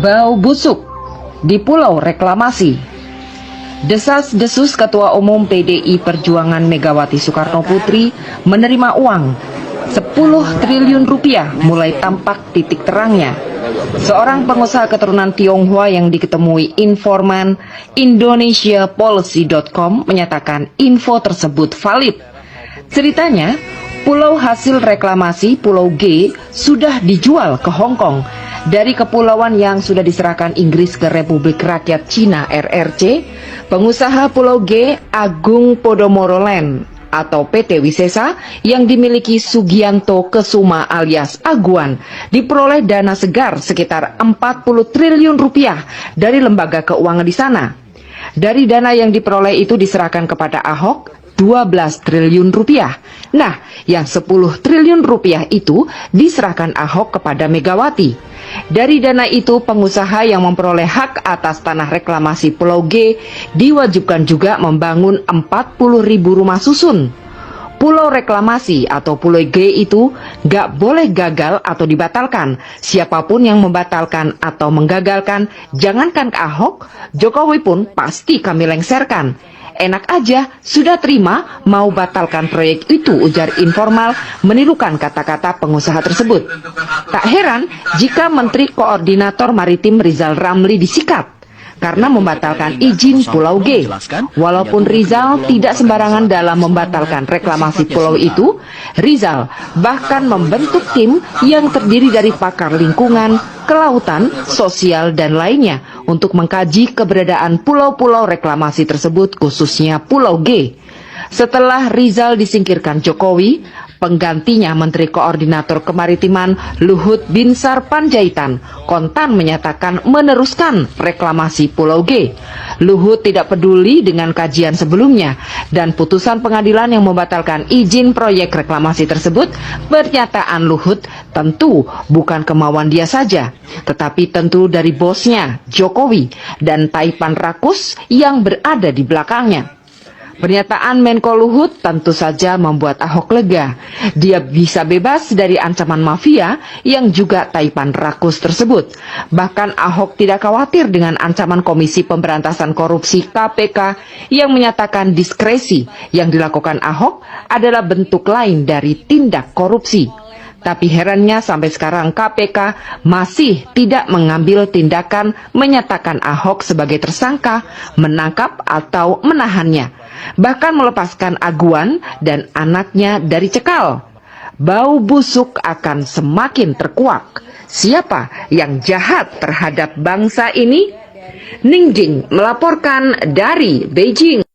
Bau busuk di Pulau Reklamasi. Desas-desus Ketua Umum PDI Perjuangan Megawati Soekarno Putri menerima uang 10 triliun rupiah mulai tampak titik terangnya. Seorang pengusaha keturunan Tionghoa yang diketemui informan indonesiapolicy.com menyatakan info tersebut valid. Ceritanya, pulau hasil reklamasi Pulau G sudah dijual ke Hong Kong dari kepulauan yang sudah diserahkan Inggris ke Republik Rakyat Cina (RRC. Pengusaha Pulau G, Agung Podomoro Land atau PT Wisesa yang dimiliki Sugianto Kesuma alias Aguan diperoleh dana segar sekitar 40 triliun rupiah dari lembaga keuangan di sana. Dari dana yang diperoleh itu diserahkan kepada Ahok 12 triliun rupiah. Nah, yang 10 triliun rupiah itu diserahkan Ahok kepada Megawati. Dari dana itu, pengusaha yang memperoleh hak atas tanah reklamasi Pulau G diwajibkan juga membangun 40.000 rumah susun. Pulau reklamasi atau Pulau G itu gak boleh gagal atau dibatalkan. Siapapun yang membatalkan atau menggagalkan, jangankan ke Ahok, Jokowi pun pasti kami lengserkan. Enak aja, sudah terima mau batalkan proyek itu, ujar informal menirukan kata-kata pengusaha tersebut. Tak heran jika Menteri Koordinator Maritim Rizal Ramli disikat karena membatalkan izin Pulau G. Walaupun Rizal tidak sembarangan dalam membatalkan reklamasi pulau itu, Rizal bahkan membentuk tim yang terdiri dari pakar lingkungan, kelautan, sosial, dan lainnya untuk mengkaji keberadaan pulau-pulau reklamasi tersebut, khususnya Pulau G. Setelah Rizal disingkirkan Jokowi, penggantinya Menteri Koordinator Kemaritiman Luhut Binsar Panjaitan kontan menyatakan meneruskan reklamasi Pulau G. Luhut tidak peduli dengan kajian sebelumnya dan putusan pengadilan yang membatalkan izin proyek reklamasi tersebut. Pernyataan Luhut tentu bukan kemauan dia saja, tetapi tentu dari bosnya Jokowi dan Taipan Rakus yang berada di belakangnya. Pernyataan Menko Luhut tentu saja membuat Ahok lega. Dia bisa bebas dari ancaman mafia yang juga Taipan Rakus tersebut. Bahkan Ahok tidak khawatir dengan ancaman Komisi Pemberantasan Korupsi (KPK) yang menyatakan diskresi yang dilakukan Ahok adalah bentuk lain dari tindak korupsi. Tapi herannya sampai sekarang KPK masih tidak mengambil tindakan menyatakan Ahok sebagai tersangka, menangkap atau menahannya, bahkan melepaskan Aguan dan anaknya dari cekal. Bau busuk akan semakin terkuak. Siapa yang jahat terhadap bangsa ini? Ningjing melaporkan dari Beijing.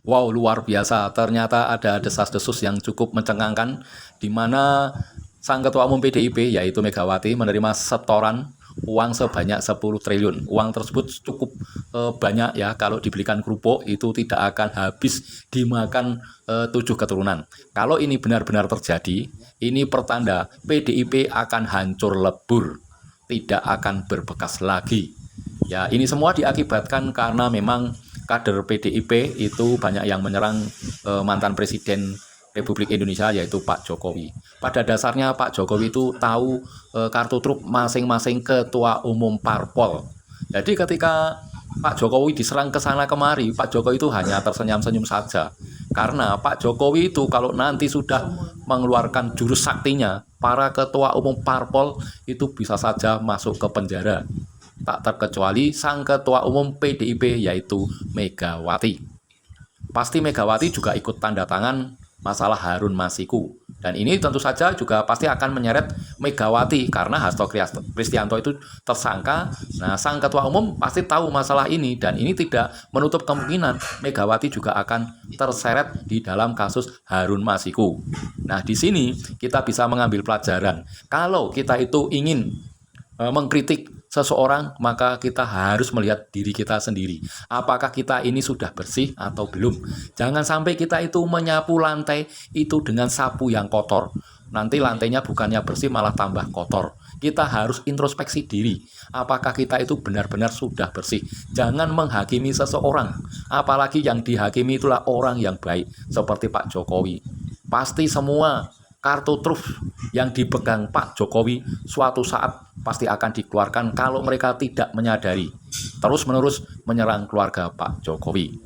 Wow, luar biasa. Ternyata ada desas-desus yang cukup mencengangkan di mana sang Ketua Umum PDIP yaitu Megawati menerima setoran uang sebanyak 10 triliun. Uang tersebut cukup banyak ya, kalau dibelikan kerupuk itu tidak akan habis dimakan 7 keturunan. Kalau ini benar-benar terjadi, ini pertanda PDIP akan hancur lebur, tidak akan berbekas lagi. Ya, ini semua diakibatkan karena memang kader PDIP itu banyak yang menyerang mantan Presiden Republik Indonesia yaitu Pak Jokowi. Pada dasarnya Pak Jokowi itu tahu kartu truf masing-masing ketua umum parpol. Jadi ketika Pak Jokowi diserang ke sana kemari, Pak Jokowi itu hanya tersenyum-senyum saja. Karena Pak Jokowi itu kalau nanti sudah mengeluarkan jurus saktinya, para ketua umum parpol itu bisa saja masuk ke penjara. Tak terkecuali sang ketua umum PDIP yaitu Megawati. Pasti Megawati juga ikut tanda tangan masalah Harun Masiku. Dan ini tentu saja juga pasti akan menyeret Megawati karena Hasto Kristianto itu tersangka. Nah, sang ketua umum pasti tahu masalah ini dan ini tidak menutup kemungkinan Megawati juga akan terseret di dalam kasus Harun Masiku. Nah, di sini kita bisa mengambil pelajaran. Kalau kita itu ingin mengkritik seseorang, maka kita harus melihat diri kita sendiri. Apakah kita ini sudah bersih atau belum? Jangan sampai kita itu menyapu lantai itu dengan sapu yang kotor. Nanti lantainya bukannya bersih malah tambah kotor. Kita harus introspeksi diri. Apakah kita itu benar-benar sudah bersih? Jangan menghakimi seseorang. Apalagi yang dihakimi itulah orang yang baik seperti Pak Jokowi. Pasti semua kartu truf yang dipegang Pak Jokowi suatu saat pasti akan dikeluarkan kalau mereka tidak menyadari terus-menerus menyerang keluarga Pak Jokowi.